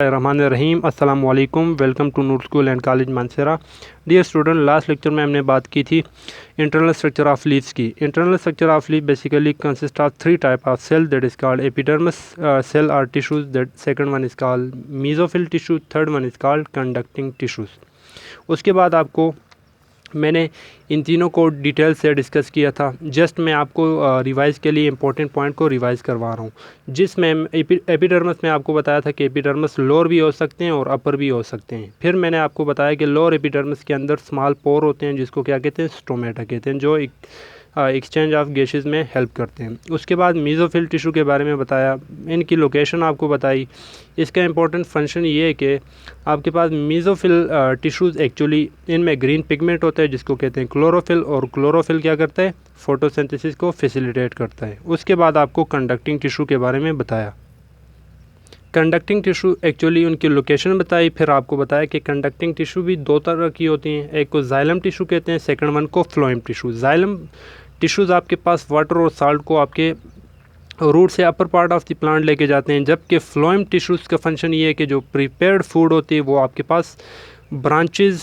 रहीम अस्सलाम वालेकुम। Welcome to Noor school and college Mansehra. Dear student, last lecture में हमने बात की थी इंटरनल स्ट्रक्चर ऑफ लीव्स की। Internal structure of leave basically consist of three type of cell that is called epidermis cell और tissues. That second one is called mesophyll tissue, third one is called conducting tissues. उसके बाद आपको मैंने इन तीनों को detail से discuss किया था। जस्ट मैं आपको रिवाइज़ के लिए इंपॉर्टेंट पॉइंट को रिवाइज़ करवा रहा हूँ। जिसमें एपिडर्मस में आपको बताया था कि एपिडर्मस लोअर भी हो सकते हैं और अपर भी हो सकते हैं। फिर मैंने आपको बताया कि लोअर एपिडर्मस के अंदर स्मॉल पोर होते हैं जिसको क्या कहते हैं, स्टोमेटा कहते हैं, जो एक्सचेंज ऑफ गैसेस में हेल्प करते हैं। उसके बाद मेसोफिल टिश्यू के बारे में बताया, इनकी लोकेशन आपको बताई। इसका इंपॉर्टेंट फंक्शन ये है कि आपके पास मेसोफिल टिश्यूज़ एक्चुअली इनमें ग्रीन पिगमेंट होता है जिसको कहते हैं क्लोरोफिल, और क्लोरोफिल क्या करता है, फोटोसिंथेसिस को फैसिलिटेट करता है। उसके बाद आपको कंडक्टिंग टिश्यू के बारे में बताया। कंडक्टिंग टिश्यू एक्चुअली उनकी लोकेशन बताई। फिर आपको बताया कि कंडक्टिंग टिश्यू भी दो तरह की होती हैं, एक को जाइलम टिश्यू कहते हैं, सेकंड वन को फ्लोएम टिश्यू। जाइलम टिश्यूज़ आपके पास वाटर और साल्ट को आपके रूट से upper part of the plant लेके जाते हैं, जबकि फ्लोएम टिश्यूज़ का फंक्शन ये है कि जो प्रिपेयर्ड फूड होती है वो आपके पास ब्रांचेस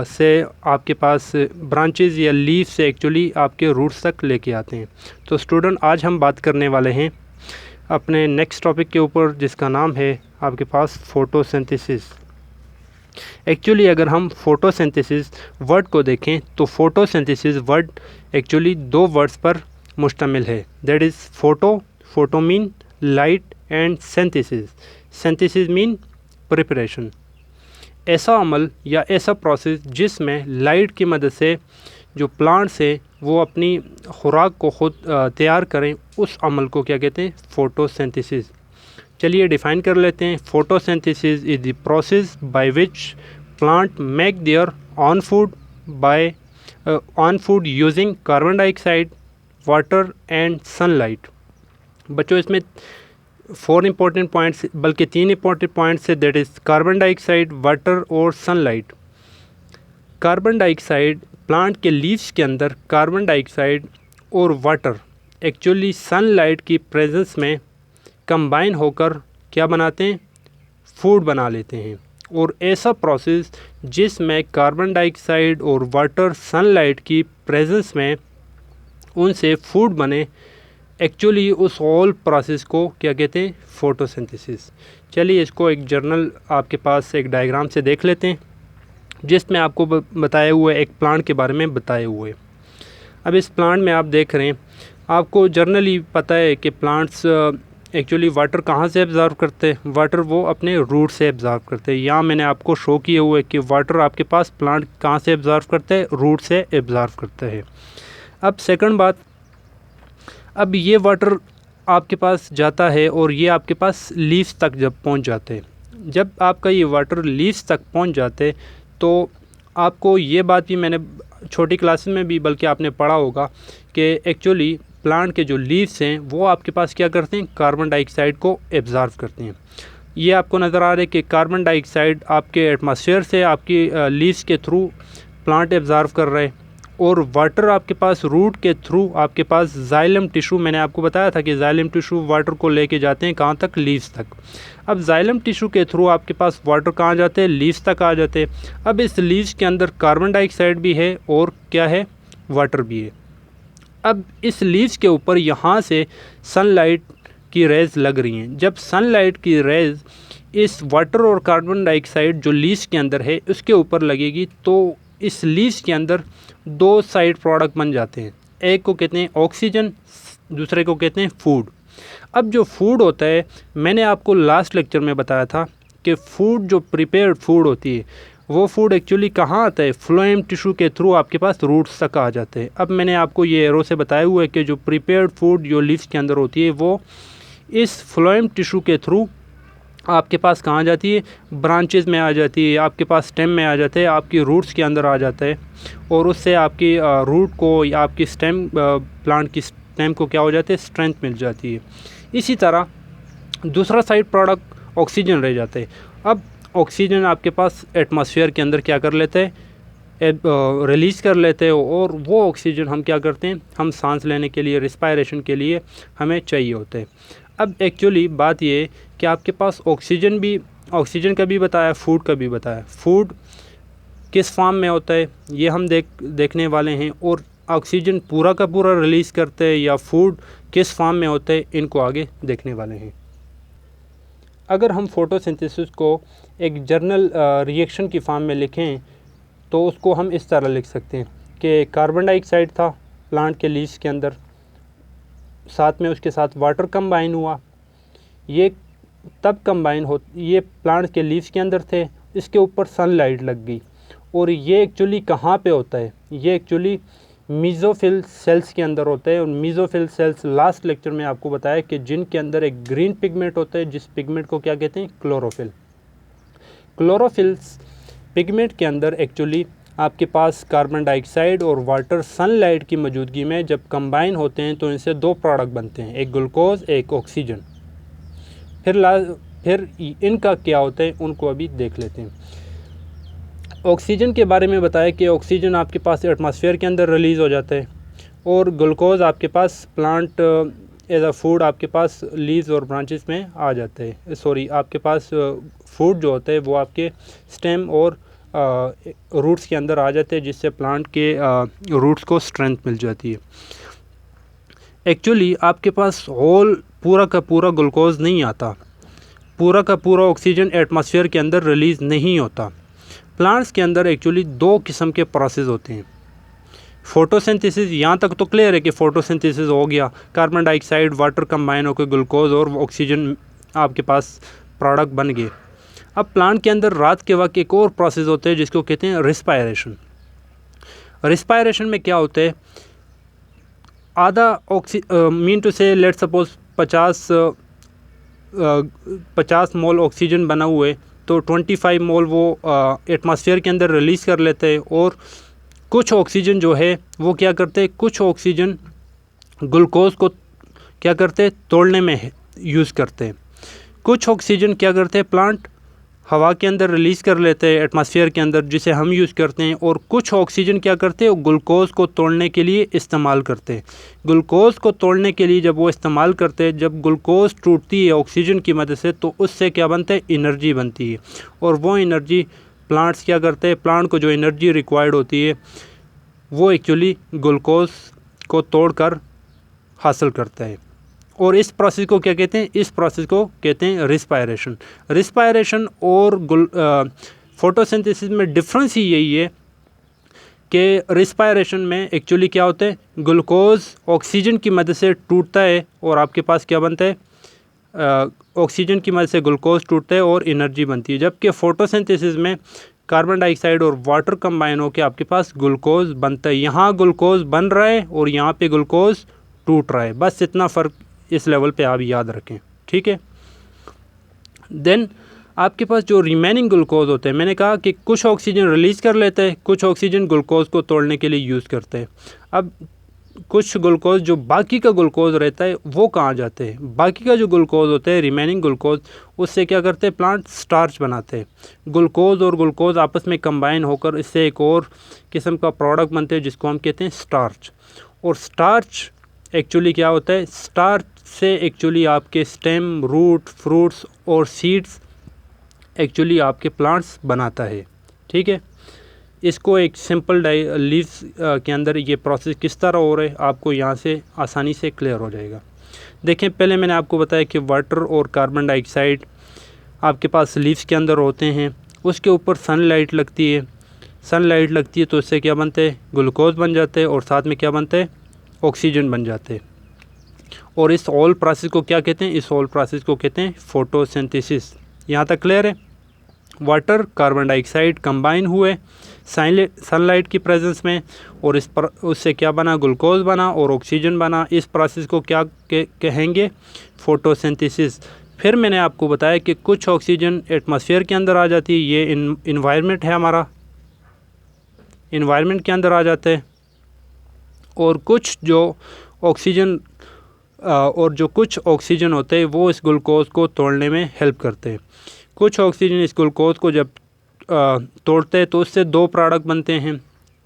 से आपके पास ब्रांचेस या लीफ से एक्चुअली आपके रूट्स तक लेके आते हैं। तो स्टूडेंट, आज हम बात करने वाले हैं अपने नेक्स्ट टॉपिक के ऊपर जिसका नाम है आपके पास फोटोसिंथेसिस। एक्चुअली अगर हम फोटोसिंथेसिस वर्ड को देखें तो फोटोसिंथेसिस वर्ड एक्चुअली दो वर्ड्स पर मुश्तमिल है। That is photo mean light and synthesis. Synthesis mean preparation. ऐसा अमल या ऐसा प्रोसेस जिसमें लाइट की मदद से जो प्लांट्स है वो अपनी खुराक को खुद तैयार करें, उस अमल को क्या कहते हैं, फोटोसिंथेसिस। चलिए डिफ़ाइन कर लेते हैं। Photosynthesis is the process by which plant make their on food using carbon dioxide, water and sunlight. बच्चों, इसमें 4 इंपॉर्टेंट पॉइंट्स, बल्कि 3 इंपॉर्टेंट पॉइंट्स है, that is carbon dioxide, water और सनलाइट। कार्बन डाइऑक्साइड प्लांट के leaves के अंदर carbon dioxide और water actually sunlight की प्रेजेंस में कंबाइन होकर क्या बनाते हैं, फूड बना लेते हैं। और ऐसा प्रोसेस जिसमें कार्बन डाइऑक्साइड और वाटर सनलाइट की प्रेजेंस में उनसे फूड बने, एक्चुअली उस होल प्रोसेस को क्या कहते हैं, फोटोसिंथेसिस। चलिए इसको एक जर्नल आपके पास एक डायग्राम से देख लेते हैं जिसमें आपको बताए हुए एक प्लांट के बारे में बताए हुए। अब इस प्लांट में आप देख रहे हैं, आपको जर्नली पता है कि प्लांट्स एक्चुअली वाटर कहाँ से एब्ज़ॉर्व करते हैं, वाटर वो अपने रूट से एब्ज़ॉर्व करते हैं। यहाँ मैंने आपको शो किए हुए कि वाटर आपके पास प्लांट कहाँ से एब्ज़ॉर्व करते हैं, रूट से एब्ज़ॉर्व करते हैं। अब सेकंड बात, अब ये वाटर आपके पास जाता है और ये आपके पास लीव्स तक जब पहुँच जाते हैं, जब आपका ये वाटर लीव्स तक पहुँच जाते तो आपको ये बात भी मैंने छोटी क्लासेस में भी बल्कि आपने पढ़ा होगा कि एक्चुअली प्लांट के जो लीव्स हैं वो आपके पास क्या करते हैं, कार्बन डाइऑक्साइड को एब्ज़ॉर्व करते हैं। ये आपको नज़र आ रहा है कि कार्बन डाइऑक्साइड आपके एटमॉस्फेयर से आपकी लीव्स के थ्रू प्लांट एब्ज़ॉर्व कर रहे हैं, और वाटर आपके पास रूट के थ्रू आपके पास जाइलम टिश्यू, मैंने आपको बताया था कि जाइलम टिश्यू वाटर को लेके जाते हैं कहाँ तक, लीव्स तक। अब जाइलम टिश्यू के थ्रू आपके पास वाटर कहाँ जाते हैं, लीव्स तक आ जाते हैं। अब इस लीव्स के अंदर कार्बन डाइऑक्साइड भी है और क्या है, वाटर भी है। अब इस लीव्स के ऊपर यहाँ से सनलाइट की रेज़ लग रही हैं। जब सनलाइट की रेज़ इस वाटर और कार्बन डाइऑक्साइड जो लीव्स के अंदर है उसके ऊपर लगेगी तो इस लीव्स के अंदर दो साइड प्रोडक्ट बन जाते हैं। एक को कहते हैं ऑक्सीजन, दूसरे को कहते हैं फूड। अब जो फूड होता है, मैंने आपको लास्ट लेक्चर में बताया था कि फूड जो प्रिपेयर्ड फूड होती है वो फूड एक्चुअली कहाँ आता है, फ्लोएम टिश्यू के थ्रू आपके पास रूट्स तक आ जाते हैं। अब मैंने आपको ये एरो से बताया हुआ है कि जो प्रिपेयर्ड फूड जो लीव्स के अंदर होती है वो इस फ्लोएम टिश्यू के थ्रू आपके पास कहाँ जाती है, ब्रांचेस में आ जाती है, आपके पास स्टेम में आ जाते हैं, आपकी रूट्स के अंदर आ जाता है, और उससे आपकी रूट को या आपकी स्टेम प्लांट की स्टेम को क्या हो जाते हैं, स्ट्रेंथ मिल जाती है। इसी तरह दूसरा साइड प्रोडक्ट ऑक्सीजन रह जाता है। अब ऑक्सीजन आपके पास एटमॉस्फेयर के अंदर क्या कर लेते हैं, रिलीज़ कर लेते हैं, और वो ऑक्सीजन हम क्या करते हैं, हम सांस लेने के लिए, रिस्पायरेशन के लिए हमें चाहिए होते हैं। अब एक्चुअली बात ये कि आपके पास ऑक्सीजन भी ऑक्सीजन का भी बताया, फूड का भी बताया। फूड किस फॉर्म में होता है ये हम देखने वाले हैं, और ऑक्सीजन पूरा का पूरा रिलीज़ करते हैं या फूड किस फॉर्म में होता है, इनको आगे देखने वाले हैं। अगर हम फोटोसिंथेसिस को एक जर्नल रिएक्शन की फॉर्म में लिखें तो उसको हम इस तरह लिख सकते हैं कि कार्बन डाइऑक्साइड था प्लांट के लीव्स के अंदर, साथ में उसके साथ वाटर कंबाइन हुआ, ये तब कंबाइन हो, ये प्लांट के लीव्स के अंदर थे, इसके ऊपर सनलाइट लग गई, और ये एक्चुअली कहाँ पे होता है, ये एक्चुअली मीज़ोफिल सेल्स के अंदर होता है। और मीज़ोफिल सेल्स लास्ट लेक्चर में आपको बताया कि जिनके अंदर एक ग्रीन पिगमेंट होता है, जिस पिगमेंट को क्या कहते हैं, क्लोरोफिल। क्लोरोफिल पिगमेंट के अंदर एक्चुअली आपके पास कार्बन डाइऑक्साइड और वाटर सनलाइट की मौजूदगी में जब कंबाइन होते हैं तो इनसे दो प्रोडक्ट बनते हैं, एक ग्लूकोज एक ऑक्सीजन। फिर इनका क्या होता है उनको अभी देख लेते हैं। ऑक्सीजन के बारे में बताया कि ऑक्सीजन आपके पास एटमॉस्फेयर के अंदर रिलीज़ हो जाता है, और ग्लूकोज आपके पास प्लांट एज अ फूड आपके पास लीव्स और ब्रांचेस में आ जाते हैं। सॉरी, आपके पास फूड जो होता है वो आपके स्टेम और रूट्स के अंदर आ जाते हैं, जिससे प्लांट के रूट्स को स्ट्रेंथ मिल जाती है। एक्चुअली आपके पास होल पूरा का पूरा ग्लूकोज नहीं आता, पूरा का पूरा ऑक्सीजन एटमॉस्फेयर के अंदर रिलीज़ नहीं होता। प्लांट्स के अंदर एक्चुअली दो किस्म के प्रोसेस होते हैं। फोटोसिंथेसिस, यहाँ तक तो क्लियर है कि फोटोसिंथेसिस हो गया, कार्बन डाइऑक्साइड वाटर कंबाइन होकर ग्लूकोज और ऑक्सीजन आपके पास प्रोडक्ट बन गए। अब प्लांट के अंदर रात के वक्त एक और प्रोसेस होता है जिसको कहते हैं रिस्पायरेशन। रिस्पायरेशन में क्या होता है, आधा मीन टू से लेट सपोज 50 मोल ऑक्सीजन बना हुआ है तो 25 मोल वो एटमॉस्फेयर के अंदर रिलीज़ कर लेते हैं, और कुछ ऑक्सीजन जो है वो क्या करते हैं, कुछ ऑक्सीजन ग्लूकोज को क्या करते हैं, तोड़ने में यूज़ करते हैं। कुछ ऑक्सीजन क्या करते हैं, प्लांट हवा के अंदर रिलीज़ कर लेते हैं एटमॉस्फेयर के अंदर, जिसे हम यूज़ करते हैं, और कुछ ऑक्सीजन क्या करते हैं, ग्लूकोज को तोड़ने के लिए इस्तेमाल करते हैं। ग्लूकोज को तोड़ने के लिए जब वो इस्तेमाल करते हैं, जब ग्लूकोज टूटती है ऑक्सीजन की मदद से, तो उससे क्या बनता है, एनर्जी बनती है, और वो एनर्जी प्लांट्स क्या करते हैं, प्लांट को जो एनर्जी रिक्वायर्ड होती है वो एक्चुअली ग्लूकोज को तोड़कर हासिल करता है। और इस प्रोसेस को क्या कहते हैं, इस प्रोसेस को कहते हैं रिस्पायरेशन। रिस्पायरेशन और फोटोसिंथेसिस में डिफरेंस ही यही है कि रिस्पायरेशन में एक्चुअली क्या होता है, ग्लूकोज ऑक्सीजन की मदद से टूटता है और आपके पास क्या बनता है, ऑक्सीजन की मदद से ग्लूकोज टूटता है और एनर्जी बनती है। जबकि फ़ोटोसिंथेसिस में कार्बन डाइऑक्साइड और वाटर कंबाइन होकर आपके पास ग्लूकोज बनता है। यहाँ ग्लूकोज बन रहा है और यहाँ पे ग्लूकोज टूट रहा है, बस इतना फ़र्क इस लेवल पे आप याद रखें, ठीक है। देन आपके पास जो रिमेनिंग ग्लूकोज होते हैं, मैंने कहा कि कुछ ऑक्सीजन रिलीज़ कर लेते हैं, कुछ ऑक्सीजन ग्लूकोज को तोड़ने के लिए यूज़ करते हैं। अब कुछ ग्लूकोज जो बाकी का ग्लूकोज रहता है वो कहाँ जाते हैं, बाकी का जो ग्लूकोज होता है रिमेनिंग ग्लूकोज, उससे क्या करते हैं, प्लांट स्टार्च बनाते हैं। ग्लूकोज और ग्लूकोज आपस में कंबाइन होकर इससे एक और किस्म का प्रोडक्ट बनते हैं जिसको हम कहते हैं स्टार्च। और स्टार्च एक्चुअली क्या होता है, स्टार्च से एक्चुअली आपके स्टेम, रूट, फ्रूट्स और सीड्स एक्चुअली आपके प्लांट्स बनाता है, ठीक है। इसको एक सिंपल लीव्स के अंदर ये प्रोसेस किस तरह हो रहा है आपको यहाँ से आसानी से क्लियर हो जाएगा। देखें, पहले मैंने आपको बताया कि वाटर और कार्बन डाइऑक्साइड आपके पास लीव्स के अंदर होते हैं, उसके ऊपर सनलाइट लगती है, सनलाइट लगती है तो इससे क्या बनते हैं, ग्लूकोज बन जाते हैं और साथ में क्या बनते हैं, ऑक्सीजन बन जाते हैं। और इस ऑल प्रोसेस को क्या कहते हैं, इस ऑल प्रोसेस को कहते हैं फोटोसिंथेसिस। यहाँ तक क्लियर है। वाटर कार्बन डाइऑक्साइड कंबाइन हुए सनलाइट की प्रेजेंस में और इस पर उससे क्या बना, ग्लूकोज बना और ऑक्सीजन बना। इस प्रोसेस को क्या कहेंगे, फोटोसिंथेसिस। फिर मैंने आपको बताया कि कुछ ऑक्सीजन एटमॉस्फेयर के अंदर आ जाती है, ये इन्वायरमेंट है हमारा, इन्वायरमेंट के अंदर आ जाते हैं। और कुछ जो ऑक्सीजन होते हैं वो इस ग्लूकोज को तोड़ने में हेल्प करते हैं। कुछ ऑक्सीजन इस ग्लूकोज को जब तोड़ते हैं तो उससे दो प्रोडक्ट बनते हैं,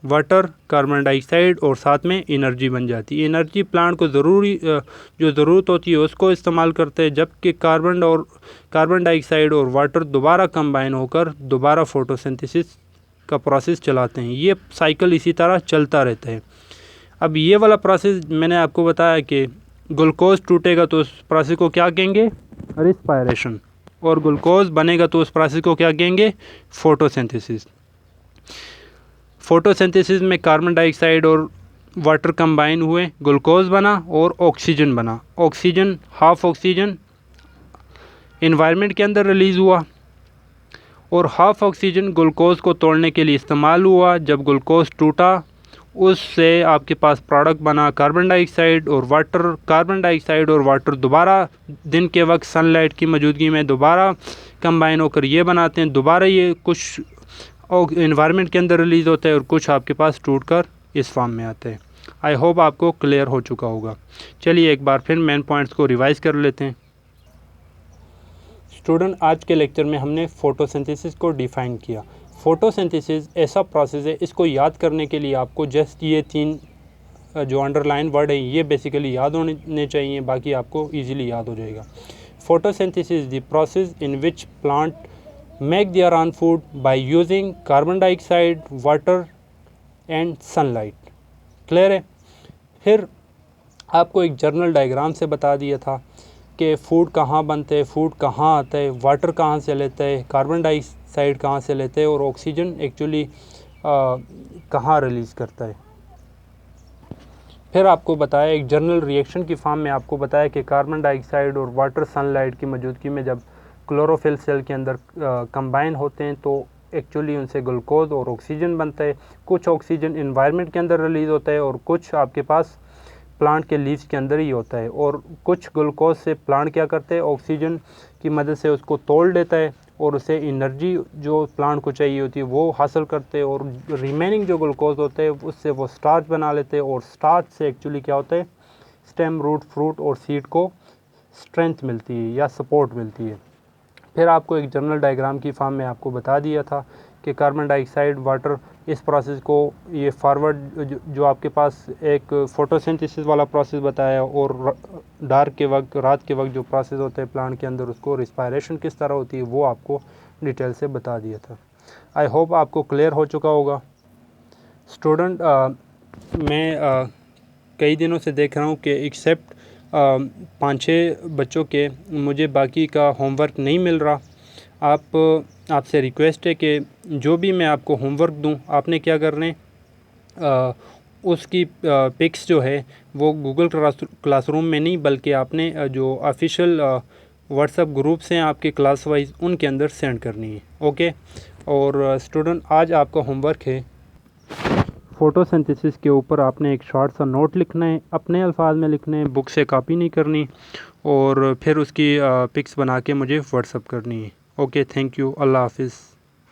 वाटर, कार्बन डाइऑक्साइड और साथ में एनर्जी बन जाती है। एनर्जी प्लांट को जो ज़रूरत होती है उसको इस्तेमाल करते हैं, जबकि कार्बन डाइऑक्साइड और वाटर दोबारा कंबाइन होकर दोबारा फोटोसिंथेसिस का प्रोसेस चलाते हैं। ये साइकिल इसी तरह चलता रहता है। अब ये वाला प्रोसेस मैंने आपको बताया कि ग्लूकोज टूटेगा तो उस प्रोसेस को क्या कहेंगे, रिस्पायरेशन, और ग्लूकोज बनेगा तो उस प्रोसेस को क्या कहेंगे, फोटोसिंथेसिस। फोटोसिंथेसिस में कार्बन डाइऑक्साइड और वाटर कंबाइन हुए, ग्लूकोज बना और ऑक्सीजन बना। ऑक्सीजन, हाफ ऑक्सीजन एनवायरनमेंट के अंदर रिलीज़ हुआ और हाफ ऑक्सीजन ग्लूकोज को तोड़ने के लिए इस्तेमाल हुआ। जब ग्लूकोज टूटा उससे आपके पास प्रोडक्ट बना कार्बन डाइऑक्साइड और वाटर। कार्बन डाइऑक्साइड और वाटर दोबारा दिन के वक्त सनलाइट की मौजूदगी में दोबारा कंबाइन होकर ये बनाते हैं। दोबारा ये कुछ एनवायरनमेंट के अंदर रिलीज़ होता है और कुछ आपके पास टूटकर इस फॉर्म में आते हैं। आई होप आपको क्लियर हो चुका होगा। चलिए एक बार फिर मेन पॉइंट्स को रिवाइज़ कर लेते हैं। स्टूडेंट, आज के लेक्चर में हमने फोटोसिंथेसिस को डिफ़ाइन किया। फोटोसिंथेसिस ऐसा प्रोसेस है, इसको याद करने के लिए आपको जस्ट ये 3 जो अंडरलाइन वर्ड है ये बेसिकली याद होने चाहिए, बाकी आपको इजीली याद हो जाएगा। Photosynthesis the process in which plant make their own food by using carbon dioxide, water and sunlight. Clear है। फिर आपको एक जर्नल डायग्राम से बता दिया था कि फूड कहाँ बनते हैं, फूड कहाँ आता है, वाटर कहाँ से लेते हैं, कार्बन डाइऑक्साइड कहाँ से लेते हैं और ऑक्सीजन एक्चुअली कहाँ रिलीज़ करता है। फिर आपको बताया एक जर्नल रिएक्शन की फॉर्म में आपको बताया कि कार्बन डाइऑक्साइड और वाटर सनलाइट की मौजूदगी में जब क्लोरोफिल सेल के अंदर कंबाइन होते हैं तो एक्चुअली उनसे ग्लूकोज और ऑक्सीजन बनता है। कुछ ऑक्सीजन एनवायरनमेंट के अंदर रिलीज़ होता है और कुछ आपके पास प्लांट के लीव्स के अंदर ही होता है। और कुछ ग्लूकोज से प्लांट क्या करते हैं, ऑक्सीजन की मदद से उसको तोड़ लेता है और उसे एनर्जी जो प्लांट को चाहिए होती है वो हासिल करते हैं और रिमेनिंग जो ग्लूकोज होते हैं उससे वो स्टार्च बना लेते हैं और स्टार्च से एक्चुअली क्या होता है, स्टेम, रूट, फ्रूट और सीड को स्ट्रेंथ मिलती है या सपोर्ट मिलती है। फिर आपको एक जर्नल डायग्राम की फॉर्म में आपको बता दिया था कि कार्बन डाइऑक्साइड, वाटर इस प्रोसेस को ये फॉरवर्ड जो आपके पास एक फोटोसिंथेसिस वाला प्रोसेस बताया और डार्क के वक्त, रात के वक्त जो प्रोसेस होता है प्लांट के अंदर उसको रिस्पायरेशन किस तरह होती है वो आपको डिटेल से बता दिया था। आई होप आपको क्लियर हो चुका होगा। स्टूडेंट, मैं कई दिनों से देख रहा हूँ कि एक्सेप्ट 5-6 बच्चों के मुझे बाकी का होमवर्क नहीं मिल रहा। आपसे रिक्वेस्ट है कि जो भी मैं आपको होमवर्क दूं आपने क्या करना है, उसकी पिक्स जो है वो गूगल क्लासरूम में नहीं बल्कि आपने जो ऑफिशियल व्हाट्सएप ग्रुप्स हैं आपके क्लास वाइज उनके अंदर सेंड करनी है। ओके। और स्टूडेंट, आज आपका होमवर्क है फोटोसिंथेसिस के ऊपर आपने एक शॉर्ट सा नोट लिखना है, अपने अल्फाज में लिखना है, बुक से कॉपी नहीं करनी और फिर उसकी पिक्स बना के मुझे व्हाट्सएप करनी है। ओके, थैंक यू, अल्लाह हाफिज़।